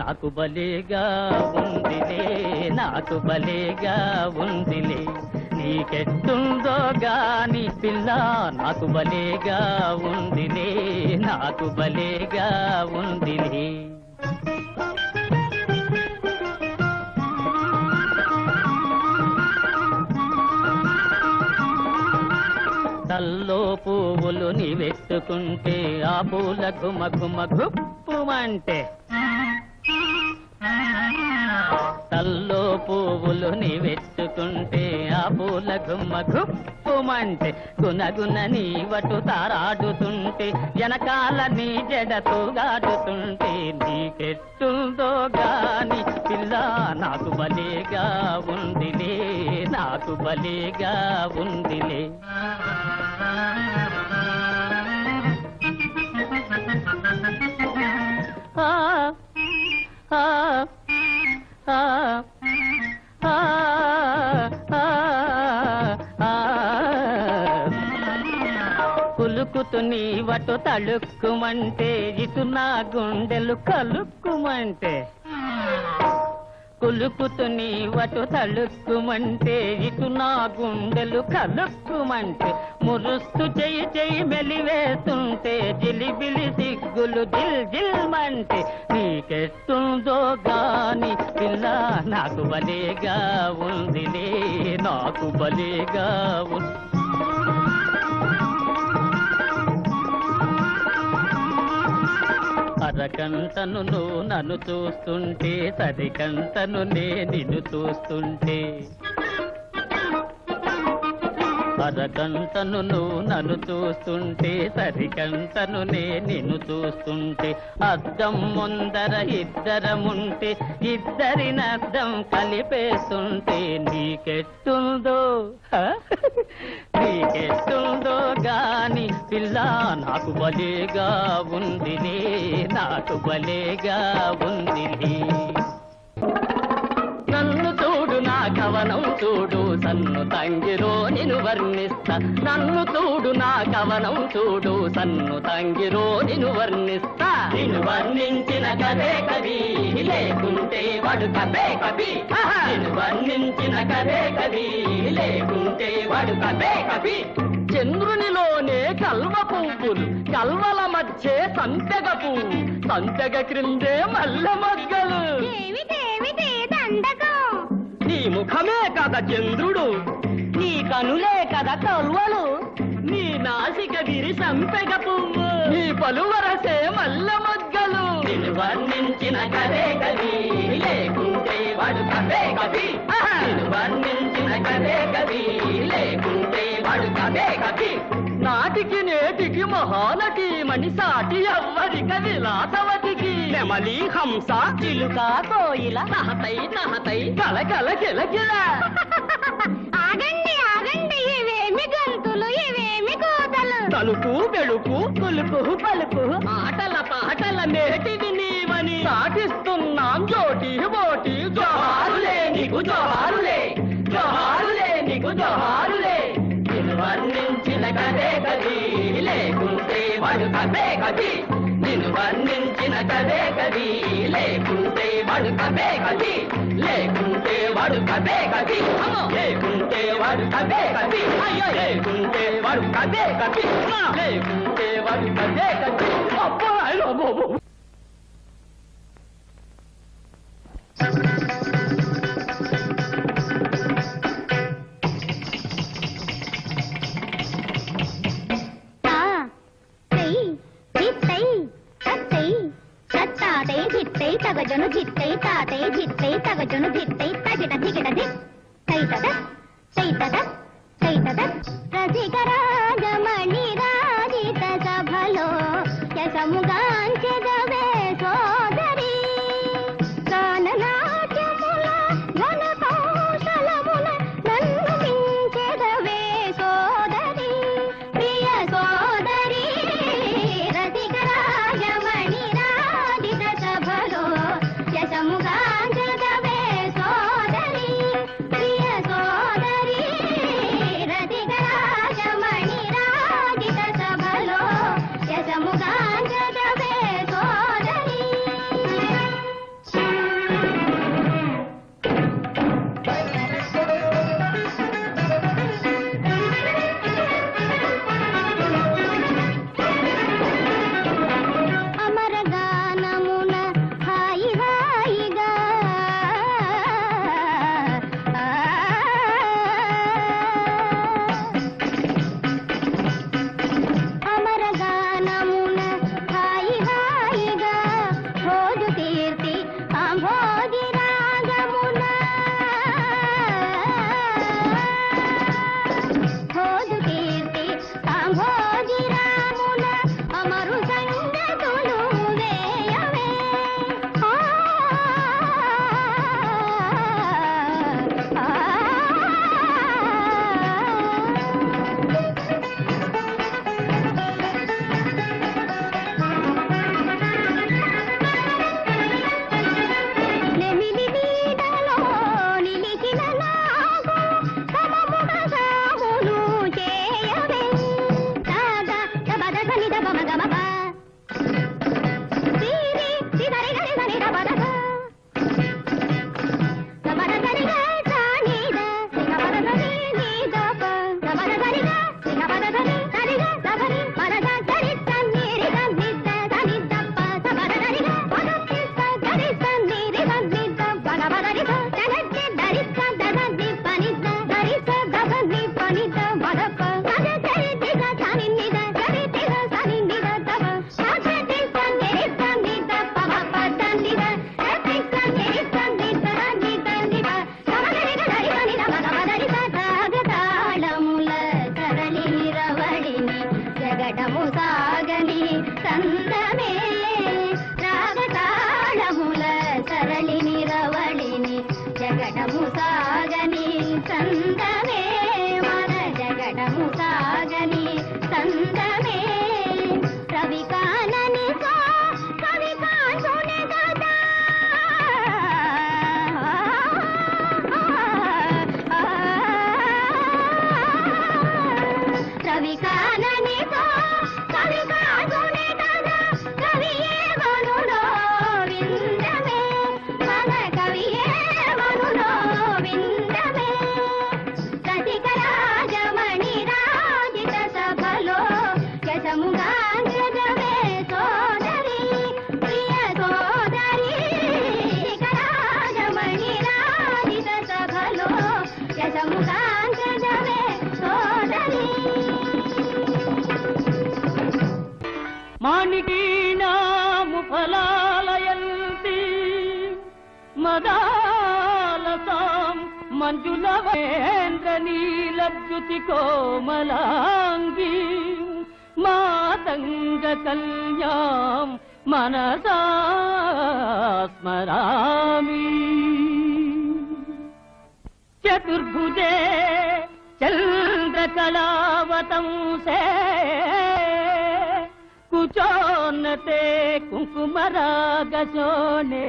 నాకు బలేగా ఉందిలే, నాకు బలేగా ఉందిలే. నీకెట్టుందో గాని పిల్ల నాకు బలేగా ఉందిలే, నాకు బలేగా ఉందిలే. తల్లో పువ్వులు నీవెత్తుకుంటే ఆ పూల గుమ గుమ గుప్పుమంటే, తల్లో పువ్వులు నీవెత్తుకుంటే ఆ పూల గుమ్మ గుప్పుమంటే, గునగున నీవటు తారాడుతుంటే వెనకాల నీ జడతో గాడుతుంటే, నీకెట్టుందో గాని పిల్ల నాకు బలేగా ఉందిలే, నాకు బలేగా ఉందిలే. కులుకుతు నీవటు తళుక్కుమంటే ఇటు నా గుండెలు కలుక్కుమంటే, కులుకుతు నీవటు తళుక్కుమంటే ఇటు నా గుండెలు కలుక్కుమంటే, మురుస్తు చెయ్యి చెయ్యి మెలివేస్తుంటే జిలిబిలి సిగ్గులు జిల్ జిల్మంటే, నీకెట్టుందో గాని పిల్ల నాకు బలేగా ఉందిలే, నాకు బలేగా ఉంది. అరకంటను నువ్వు నన్ను చూస్తుంటే, సరికంటను నిన్ను చూస్తుంటే, అరకంటను నువ్వు నన్ను చూస్తుంటే, సరికంటను నిన్ను చూస్తుంటే, అద్దం ముందర ఇద్దరముంటే ఇద్దరినద్దం కలిపేస్తుంటే, నీకెట్టుందో నీకెట్టుందో గాని పిల్ల నాకు బలేగా ఉందిలే, నాకు బలేగా ఉందిలే. నన్ను చూడు నా కవనం చూడు సన్ను తంగిరో నిన్ను వర్ణిస్తా, నన్ను చూడు నా కవనం చూడు సన్ను తంగిరో నిన్ను వర్ణిస్తా. నిన్ను వర్ణించిన కదే కవి లేకుంటే వాడు కదే కవి, నిన్ను వర్ణించిన కదే కవి లేకుంటే వాడు కదే కవి. చంద్రునిలోనే కల్వ పువ్వులు, కల్వల మధ్య సంపెగ పువ్వు, సంపెగ క్రిందే మల్ల మొగ్గలు. నీ ముఖమే కదా చంద్రుడు, నీ కనులే కదా కల్వలు, నీ నాసిక విరి సంపెగ పువ్వు, నీ పలువరసే మల్ల మొగ్గలు. నిన్ను వర్ణించిన కదే కవి లేకుంటే వాడు కదే కవి, నిన్ను వర్ణించిన కదే కవి లేకుంటే వాడు కదే కవి. నాటికి నేటికి మహానటి మనిషాటి ఎవ్వరిక విలాసవతికి, నెమలి హంస చిలుక కోయిల నహతై నహతై కలకల కిలకిల. ఆగండి ఆగండి, ఇవేమి గంతులు ఇవేమి కోతలు, తలుపు బెడుపు కులుపు పలుపు ఆటల పాటల నేటివి నీవని సాటిస్తున్నాం జోటి బోటి. జోహారులే నీకు జోహారులే, జోహారులే నీకు జోహారులే. నిన్ను వర్ణించిన కదే కవి లేకుంటే వాడు కదే కవి, నిన్ను వర్ణించిన కదే కవి లేకుంటే వాడు కదే కవి, లేకుంటే వాడు కదే కవి, లేకుంటే వాడు కదే కవి, లేకుంటే వాడు కదే కవి, లేకుంటే వాడు కదే కవి. అబ్బా బాబు తగజను జిత్తై తాతై జిత్తై తగజను జిత్తై తగిట దిగిట దిక్ తైతద తైతద తైతద. రసికరాజమణి రాజిత సభలో యశముగాంచెద సాగని సందమే మన జగడము సాగని సందమే రవి కానని కవి కాంతునే కదా రవి కానని కవి కాంతునే కదా కవియే మనులో విందమే మన కవియే మనులో విందమే రసికరాజమణి రాజిత సభలో యశముగా జగమే సోదరి ప్రియ సోదరి రసికరాజమణి రాజిత సభలో యశముగా జగమే సోదరి మాణికీనాము ఫలాలయంతి మదాలసాం మంజులవేంద్ర నీలద్యుతి కోమలాంగి మాతంగ కల్యాం మనసా స్మరామి చతుర్భుజే చంద్రకళావతంసే కుచోన్నతే కుంకుమరాగశోనే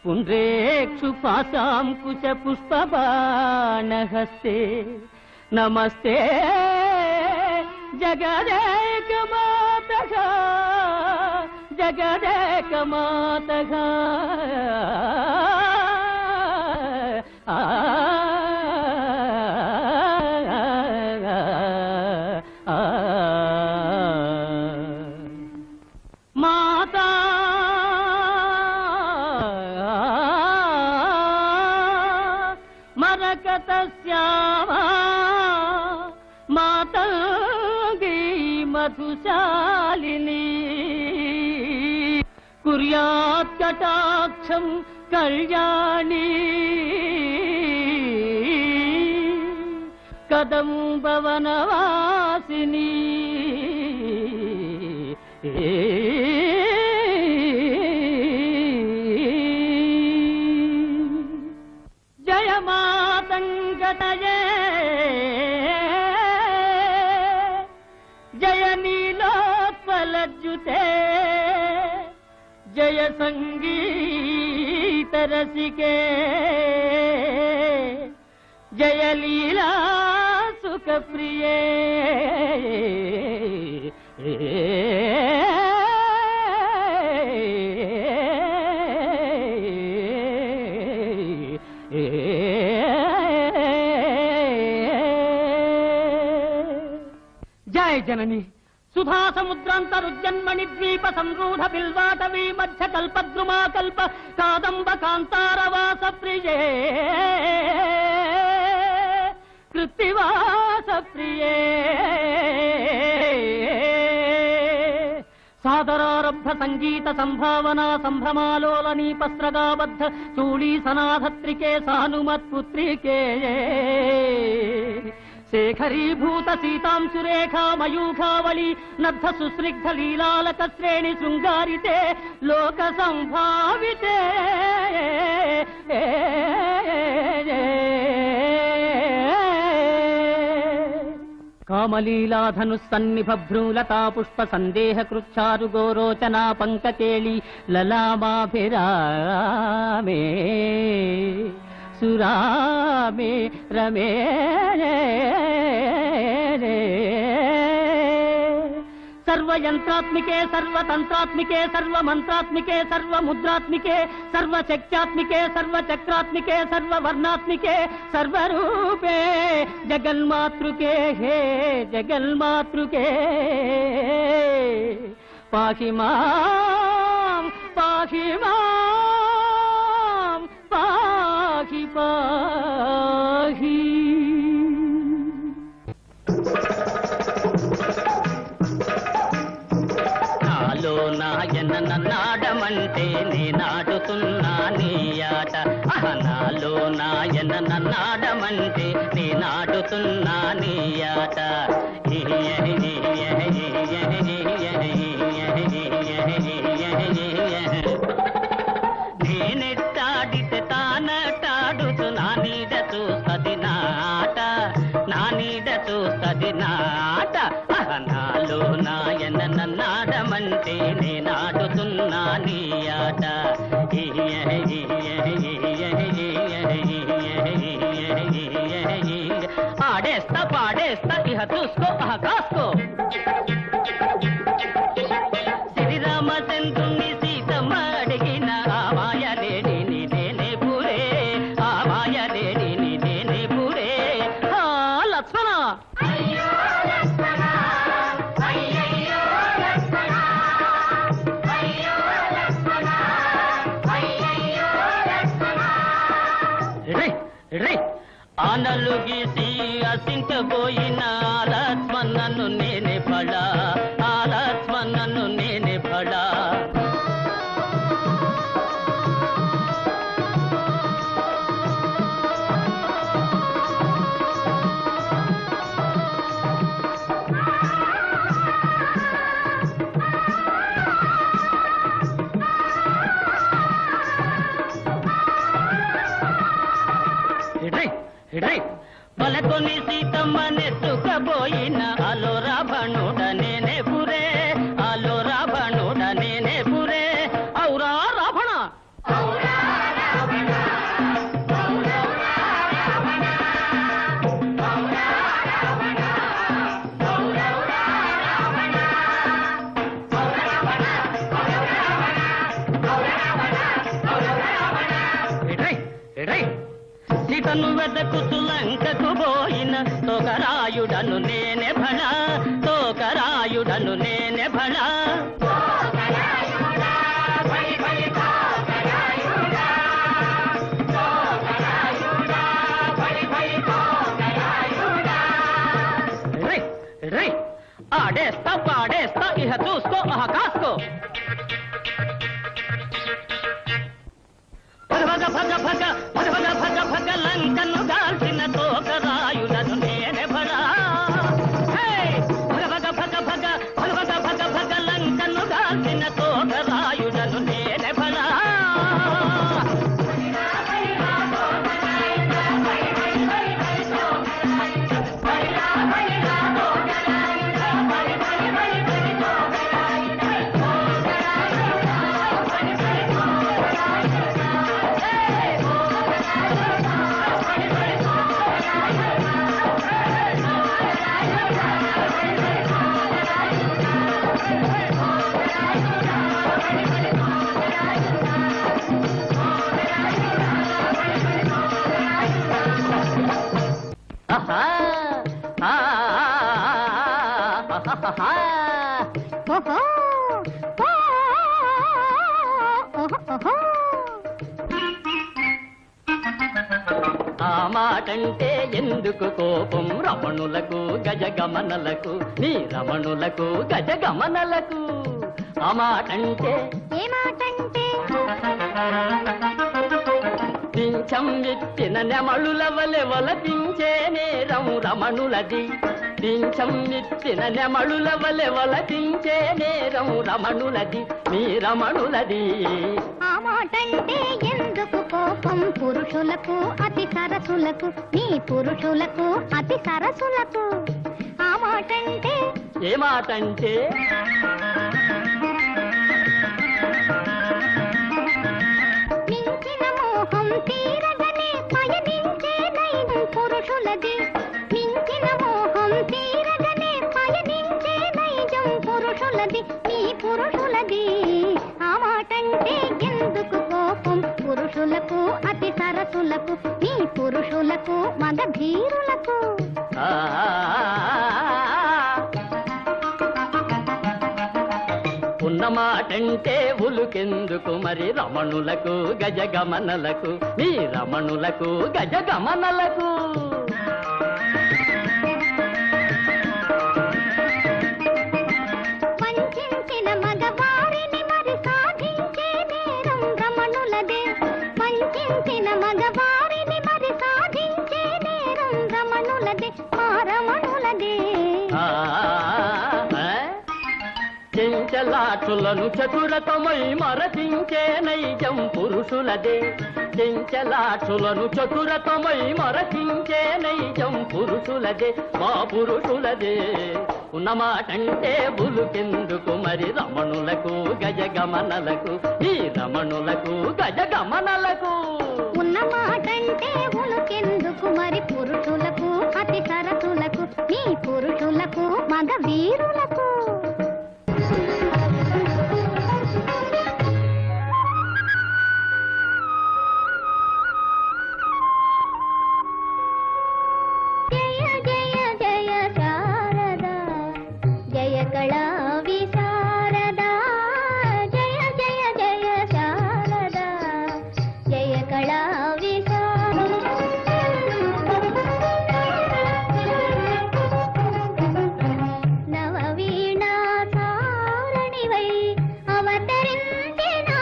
పుండ్రేక్షు పాశాం కుశ పుష్పబాణహస్తే నమస్తే జగదేకమాతగా జగదేకమాతగా మాతా మరకతస్యామా మాతంగీ మధుశాలిని కుర్యాత్ కటాక్షం కళ్యాణి కదంబవనవాసిని జయ మాతంగతయే జయ నీలోత్పలజ్జుతే జయ సంగీత రసికే జయ లీలా సుఖ ప్రియే జయ జనని సుధా సముద్రాంతరుజన్మణి ద్వీప సంరూఢ బిల్వాటవీ మధ్య కల్పద్రుమా కల్ప కాదంబ కాంతారవాస ప్రియే కృత్తివాస ప్రియే సాదరారబ్ధ సంగీత సంభావనా సంభ్రమాలోలనీ పస్రగాబద్ధ చూళీ సనాధత్రికే సానుమత్పుత్రికే శేఖరీభూత సీతాంశురేఖా మయూఖావళి నద్ధ సుస్నిగ్ధ లీలాలక శ్రేణి శృంగారితే లోక సంభావితే కామలీలాధను సన్నిభ భ్రూలతా పుష్ప సందేహ కృచ్చారు గోరోచనా పంకకేళి లలామాభిరామే సురామే రమే सर्वयंत्रात्मिके सर्वतंत्रात्मिके सर्वमंत्रात्मिके सर्वमुद्रात्मिके सर्वशक्त्यात्मिके सर्वचक्रात्मिके सर्ववर्णात्मिके सर्वरूपे जगन्मातृके हे जगन्मातृके पाहि मां पाहि मां पाहि पाहि నాయన నన్నాడమంటే నేనాడుతున్నా నీ ఆట నాలో నాయన నన్నాడమంటే నేనాడుతున్నా నీ ఆట చూసుకో కాసుకో శ్రీరామచంద్రుని సీతమ్మ అడిగిన ఆ మాయలేడి నీదేనే పూరే ఆ మాయలేడి నీదేనే పూరే లక్ష్మణ ఆనలు గీసి అసించబోయిన లక్ష్మణను నేనే పడా ఆ లక్ష్మణను నేనే పడా పలకొని సీతమ్మ నెత్తుకపోయిన అలో రావణుడ నేనే పురే అలో రావణుడ నేనే పురే ఔరా రావణ సీతను వెదకుతూ లంకకు పోయిన తోకరాయుడను నేనే భళ తోకరాయుడను నేనే భళ ఆడేస్తా పాడేస్తా ఇహ చూసుకో కాసుకో భగ భగ భగ భగ భగ భగ భగ లంకను గాల్చిన తోకరాయుడను నేనే భళ భగ భగ భగ భగ భగ భగ భగ భగ లంకను గాల్చిన తోకరాయుడను నేనే భళ ఆ మాటంటే ఎందుకు కోపం రమణులకు గజగమనలకు నీ రమణులకు గజగమనలకు ఆ మాటంటే ఏ మాటంటే పింఛం ఎత్తిన నెమళుల వలె వలపించే నేరం రమణులది పింఛం ఎత్తిన నెమళుల వలె వలపించే నేరం రమణులది మీ రమణులది ఆ మాటంటే ఎందుకు కోపం పురుషులకు అతి సరసులకు నీ పురుషులకు అతి సరసులకు ఆ మాటంటే ఏ మాటంటే మించిన మోహం తీరగనే పయనించే నైజం పురుషులది మించిన మోహం తీరగనే పయనించే నైజం పురుషులది నీ పురుషులది ఆ మాటంటే ఎందుకు కోపం పురుషులకు అతి సరసులకు నీ పురుషులకు మగ ధీరులకు ఉన్న మాటంటే ఉలుకెందుకు మరి రమణులకు గజగమనలకు నీ రమణులకు గజగమనలకు వంచిన మగవారిని మరి సాధించే నేరం రమణులదే వంచిన మగవారిని మరి సాధించే నేరం రమణులదే ఆ రమణులదే చెంచలాక్షులను చతురతమై మరచించే నైజం పురుషులదే చెంచలాక్షులను చతురతమై మరచించే నైజం పురుషులదే మా పురుషులదే ఉన్నమాటంటే బులుకెందుకు మరి రమణులకు గజగమనలకు ఈ రమణులకు గజగమనలకు ఉన్నమాటంటే ఉలుకెందుకు మరి పురుషులకు అతి సరసులకు నీ పురుషులకు కళా నవవీణా సారణివై అవతరించినావుగా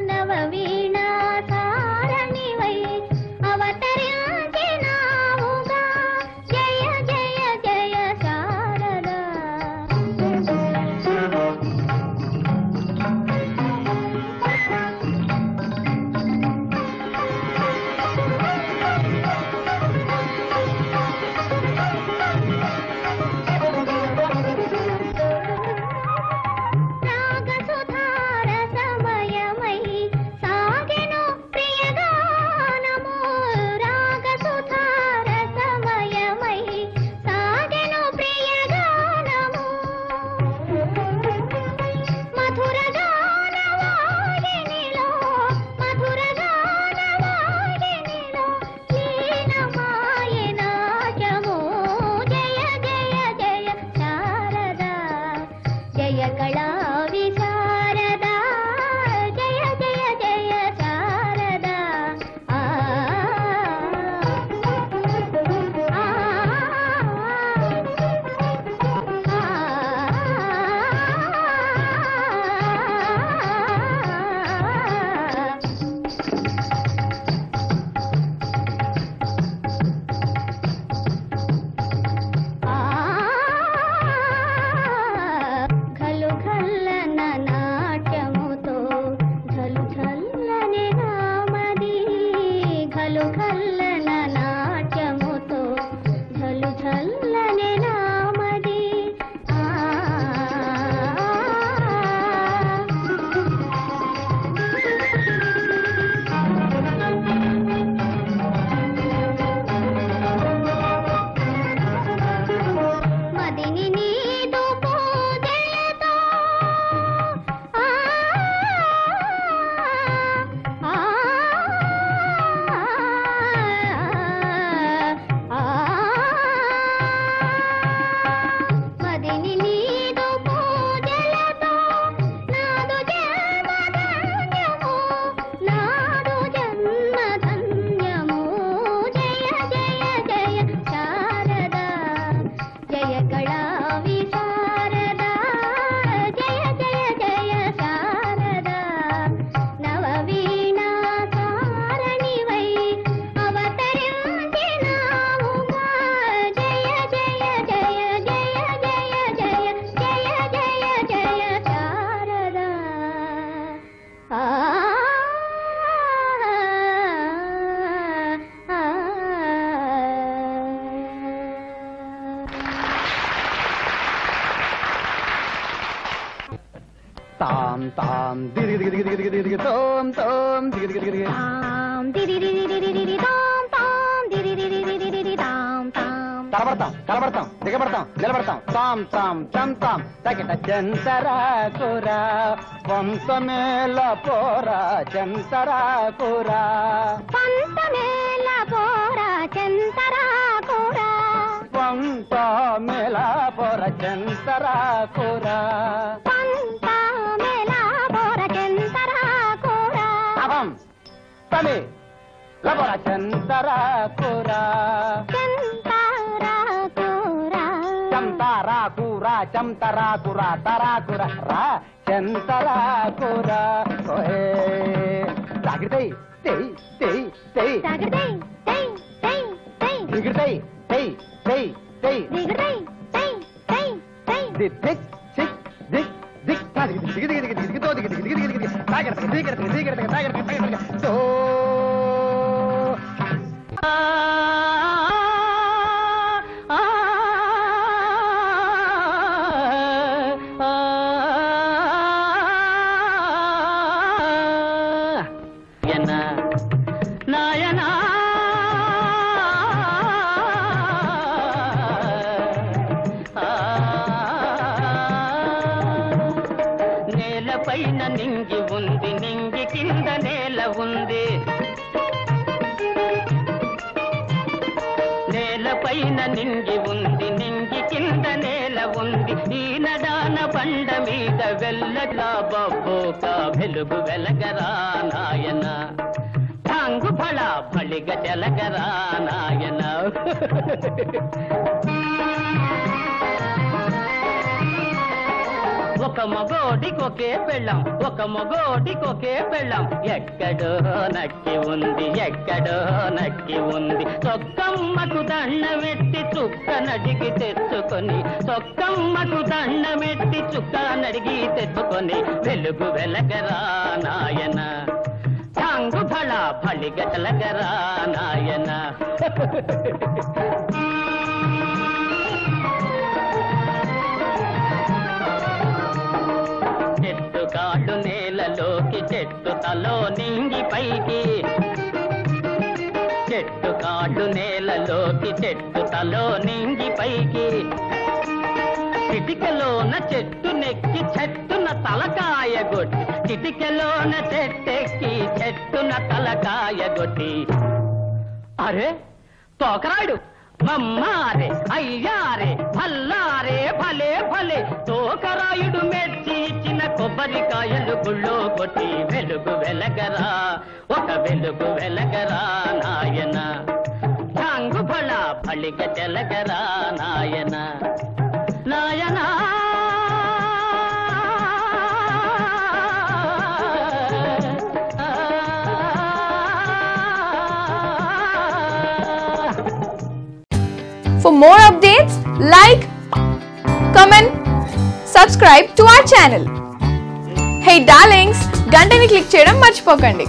నవవీణా సారణివై అవతరించినావుగా జయ జయ జయ శారదా జయ కళా విశారదా జయ జయ జయ శారదా తాం తాం దిగి దిగి దిగి దిగి దిగి దిగి తోం తోం దిగి దిగి దిగి తాం దిరి దిరి దిరి దిరి తాం తాం దిరి దిరి దిరి దిరి తాం తాం కలబడతాం కలబడతాం దిగబడతాం నిలబడతాం తాం తాం చం తాం తగిట చంతరా కూరా పంతమేల పోరా చంతరా కూరా పంతమేల పోరా చంతరా కూరా పంతమేల పోర చంతరా కూరా పంతమేల పోరా చంతరా కూరా అవం తమి లబర చంతరా కూరా చంతరా కూరా చంతరా కూరా చంతరా కూరా తరా కూరా రా చంతరా కూరా ఓహే జాగ్రత్త తెయ్ తెయ్ తెయ్ జాగ్రత్త తెయ్ తెయ్ తెయ్ దిగర్తై తెయ్ తెయ్ తెయ్ దిగర్తై తెయ్ తెయ్ తెయ్ దిక్ దిక్ దిక్ దిక్ దిక్ దిగి దిగి దిగి దిగి తో దిగి దిగి దిగి దిగి జాగ్రత్త దిగర్తై దిగర్తై జాగ్రత్త తో నాయనా నేలపైన నింగి ఉంది నింగి కింద నేల ఉంది నేలపైన నింగి ఉంది నింగి కింద నేల ఉంది ఈ నడాన బండ మీద వెళ్ళగా బొబ్బోక వెలుగు వెలగరా నాయన తెలగరా నాయన ఒక మగోడికొకే పెళ్ళం ఒక మగోడికొకే పెళ్ళం ఎక్కడో నక్కి ఉంది ఎక్కడో నక్కి ఉంది సొక్కమ్మకు దండమెట్టి చుక్క నడిగి తెచ్చుకొని సొక్కమ్మకు దండమెట్టి చుక్క నడిగి తెచ్చుకొని వెలుగు వెలగరా నాయన టాంగు ఫళ ఫళిగటలగరా నాయన చెట్టు కాళ్ళు నేలలోకి చెట్టు తలో నింగి పైకి చెట్టు కాళ్ళు నేలలోకి చెట్టు తలో నింగి పైకి చిటికలోన చెట్టు నెక్కి చెట్టున తలకాయ గొట్టి చిటికలోన చెట్టెక్కి చెట్టున తలకాయ గొట్టి అరే తోకరాడు మమ్మారే అయ్యారే భల్లారే భలే భలే తోకరాయుడు మెచ్చి ఇచ్చిన కొబ్బరికాయలు గుళ్ళో కొట్టి వెలుగు వెలగరా ఒక వెలుగు వెలగరా నాయన టాంగు ఫళ ఫళిగ తెలగరా నాయన నాయనా For more updates, like, comment, subscribe to our channel. Hey darlings, గంటని click చేయడం మర్చిపోకండి.